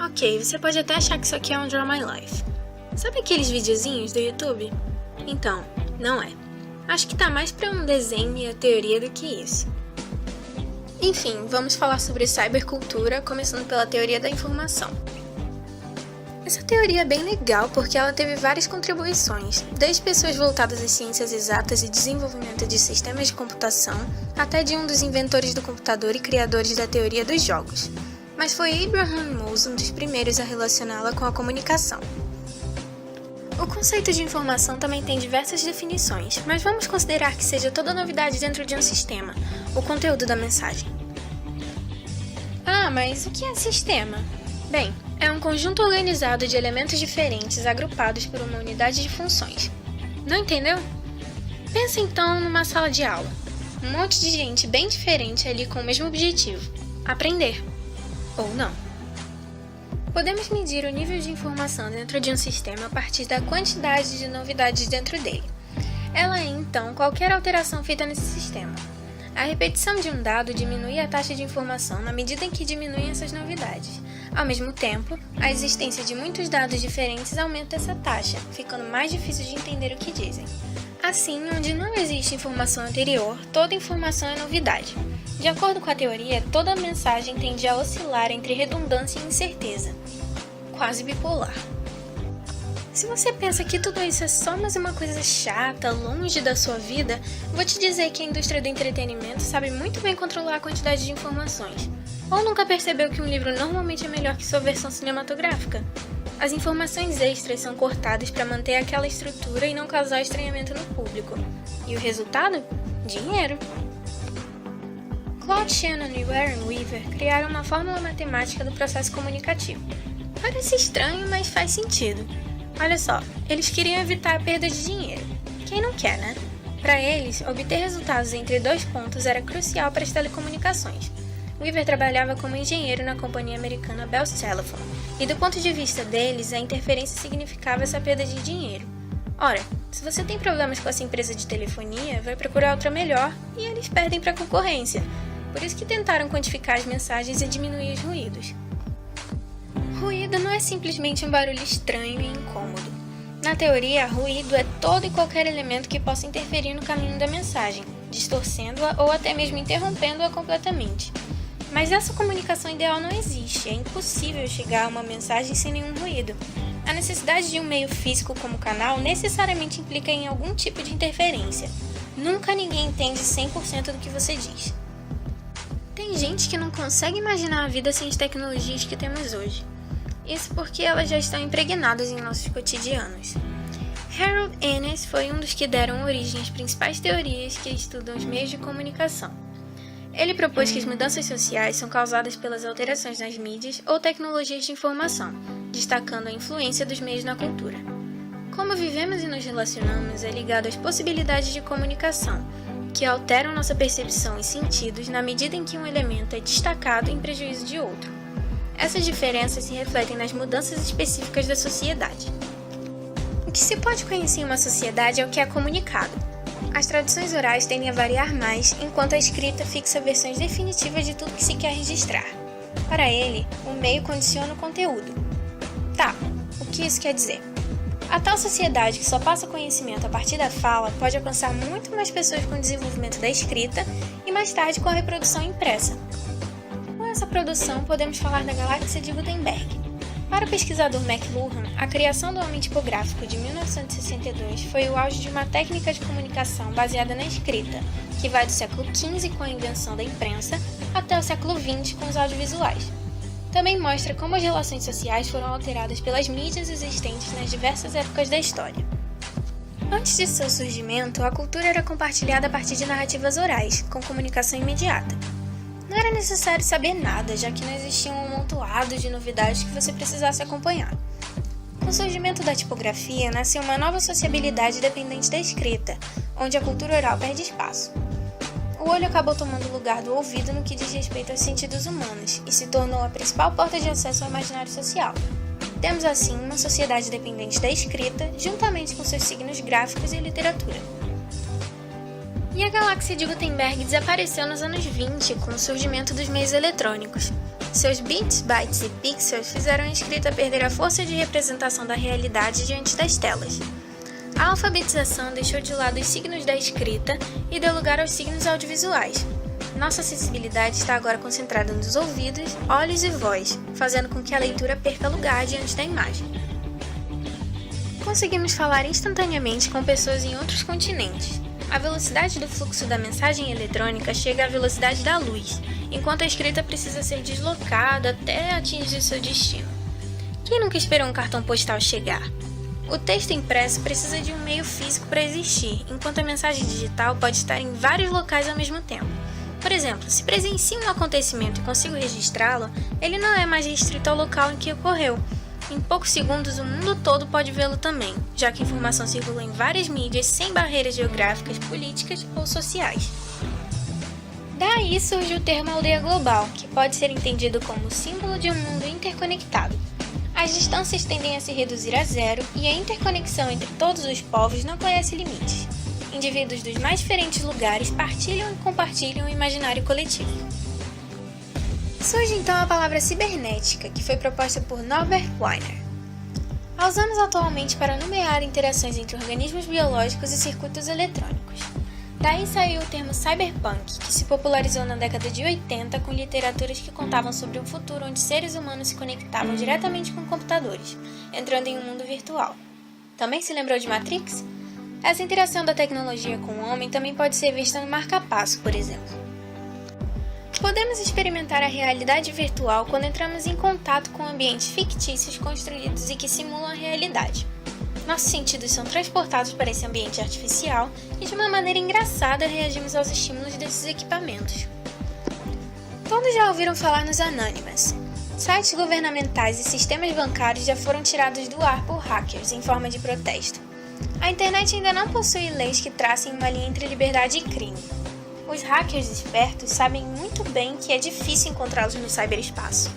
Ok, você pode até achar que isso aqui é um Draw My Life. Sabe aqueles videozinhos do YouTube? Então, não é. Acho que tá mais pra um desenho e a teoria do que isso. Enfim, vamos falar sobre cybercultura, começando pela teoria da informação. Essa teoria é bem legal porque ela teve várias contribuições, desde pessoas voltadas às ciências exatas e desenvolvimento de sistemas de computação, até de um dos inventores do computador e criadores da teoria dos jogos. Mas foi Abraham Moose um dos primeiros a relacioná-la com a comunicação. O conceito de informação também tem diversas definições, mas vamos considerar que seja toda novidade dentro de um sistema, o conteúdo da mensagem. Ah, mas o que é sistema? Bem, é um conjunto organizado de elementos diferentes agrupados por uma unidade de funções. Não entendeu? Pensa então numa sala de aula. Um monte de gente bem diferente ali com o mesmo objetivo: aprender. Ou não. Podemos medir o nível de informação dentro de um sistema a partir da quantidade de novidades dentro dele. Ela é, então, qualquer alteração feita nesse sistema. A repetição de um dado diminui a taxa de informação na medida em que diminuem essas novidades. Ao mesmo tempo, a existência de muitos dados diferentes aumenta essa taxa, ficando mais difícil de entender o que dizem. Assim, onde não existe informação anterior, toda informação é novidade. De acordo com a teoria, toda mensagem tende a oscilar entre redundância e incerteza, quase bipolar. Se você pensa que tudo isso é só mais uma coisa chata, longe da sua vida, vou te dizer que a indústria do entretenimento sabe muito bem controlar a quantidade de informações. Ou nunca percebeu que um livro normalmente é melhor que sua versão cinematográfica? As informações extras são cortadas para manter aquela estrutura e não causar estranhamento no público. E o resultado? Dinheiro. Claude Shannon e Warren Weaver criaram uma fórmula matemática do processo comunicativo. Parece estranho, mas faz sentido. Olha só, eles queriam evitar a perda de dinheiro. Quem não quer, né? Para eles, obter resultados entre dois pontos era crucial para as telecomunicações. Weaver trabalhava como engenheiro na companhia americana Bell Telephone, e do ponto de vista deles, a interferência significava essa perda de dinheiro. Ora, se você tem problemas com essa empresa de telefonia, vai procurar outra melhor e eles perdem para a concorrência. Por isso que tentaram quantificar as mensagens e diminuir os ruídos. Ruído não é simplesmente um barulho estranho e incômodo. Na teoria, ruído é todo e qualquer elemento que possa interferir no caminho da mensagem, distorcendo-a ou até mesmo interrompendo-a completamente. Mas essa comunicação ideal não existe, é impossível chegar a uma mensagem sem nenhum ruído. A necessidade de um meio físico como canal necessariamente implica em algum tipo de interferência. Nunca ninguém entende 100% do que você diz. Tem gente que não consegue imaginar a vida sem as tecnologias que temos hoje. Isso porque elas já estão impregnadas em nossos cotidianos. Harold Innis foi um dos que deram origem às principais teorias que estudam os meios de comunicação. Ele propôs que as mudanças sociais são causadas pelas alterações nas mídias ou tecnologias de informação, destacando a influência dos meios na cultura. Como vivemos e nos relacionamos é ligado às possibilidades de comunicação, que alteram nossa percepção e sentidos na medida em que um elemento é destacado em prejuízo de outro. Essas diferenças se refletem nas mudanças específicas da sociedade. O que se pode conhecer em uma sociedade é o que é comunicado. As tradições orais tendem a variar mais, enquanto a escrita fixa versões definitivas de tudo que se quer registrar. Para ele, o meio condiciona o conteúdo. Tá, o que isso quer dizer? A tal sociedade que só passa conhecimento a partir da fala pode alcançar muito mais pessoas com o desenvolvimento da escrita e mais tarde com a reprodução impressa. Com essa produção, podemos falar da galáxia de Gutenberg. Para o pesquisador McLuhan, a criação do homem tipográfico de 1962 foi o auge de uma técnica de comunicação baseada na escrita, que vai do século XV com a invenção da imprensa até o século XX com os audiovisuais. Também mostra como as relações sociais foram alteradas pelas mídias existentes nas diversas épocas da história. Antes de seu surgimento, a cultura era compartilhada a partir de narrativas orais, com comunicação imediata. Não era necessário saber nada, já que não existia um amontoado de novidades que você precisasse acompanhar. Com o surgimento da tipografia, nasceu uma nova sociabilidade dependente da escrita, onde a cultura oral perde espaço. O olho acabou tomando o lugar do ouvido no que diz respeito aos sentidos humanos e se tornou a principal porta de acesso ao imaginário social. Temos assim uma sociedade dependente da escrita, juntamente com seus signos gráficos e literatura. E a galáxia de Gutenberg desapareceu nos anos 20 com o surgimento dos meios eletrônicos. Seus bits, bytes e pixels fizeram a escrita perder a força de representação da realidade diante das telas. A alfabetização deixou de lado os signos da escrita e deu lugar aos signos audiovisuais. Nossa sensibilidade está agora concentrada nos ouvidos, olhos e voz, fazendo com que a leitura perca lugar diante da imagem. Conseguimos falar instantaneamente com pessoas em outros continentes. A velocidade do fluxo da mensagem eletrônica chega à velocidade da luz, enquanto a escrita precisa ser deslocada até atingir seu destino. Quem nunca esperou um cartão postal chegar? O texto impresso precisa de um meio físico para existir, enquanto a mensagem digital pode estar em vários locais ao mesmo tempo. Por exemplo, se presencio um acontecimento e consigo registrá-lo, ele não é mais restrito ao local em que ocorreu. Em poucos segundos, o mundo todo pode vê-lo também, já que a informação circula em várias mídias sem barreiras geográficas, políticas ou sociais. Daí surge o termo aldeia global, que pode ser entendido como símbolo de um mundo interconectado. As distâncias tendem a se reduzir a zero e a interconexão entre todos os povos não conhece limites. Indivíduos dos mais diferentes lugares partilham e compartilham o imaginário coletivo. Surge então a palavra cibernética, que foi proposta por Norbert Wiener. A usamos atualmente para nomear interações entre organismos biológicos e circuitos eletrônicos. Daí saiu o termo cyberpunk, que se popularizou na década de 80 com literaturas que contavam sobre um futuro onde seres humanos se conectavam diretamente com computadores, entrando em um mundo virtual. Também se lembrou de Matrix? Essa interação da tecnologia com o homem também pode ser vista no marca-passo, por exemplo. Podemos experimentar a realidade virtual quando entramos em contato com ambientes fictícios construídos e que simulam a realidade. Nossos sentidos são transportados para esse ambiente artificial e de uma maneira engraçada reagimos aos estímulos desses equipamentos. Todos já ouviram falar nos Anonymous. Sites governamentais e sistemas bancários já foram tirados do ar por hackers em forma de protesto. A internet ainda não possui leis que tracem uma linha entre liberdade e crime. Os hackers espertos sabem muito bem que é difícil encontrá-los no cyberespaço.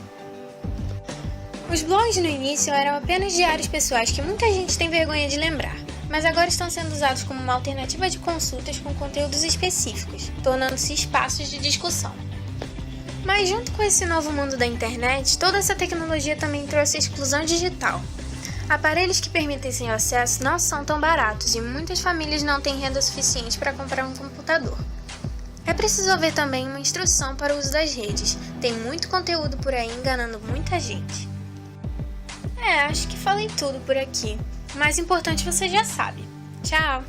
Os blogs no início eram apenas diários pessoais que muita gente tem vergonha de lembrar, mas agora estão sendo usados como uma alternativa de consultas com conteúdos específicos, tornando-se espaços de discussão. Mas junto com esse novo mundo da internet, toda essa tecnologia também trouxe exclusão digital. Aparelhos que permitem seu acesso não são tão baratos e muitas famílias não têm renda suficiente para comprar um computador. É preciso haver também uma instrução para o uso das redes. Tem muito conteúdo por aí enganando muita gente. Acho que falei tudo por aqui. O mais importante você já sabe. Tchau!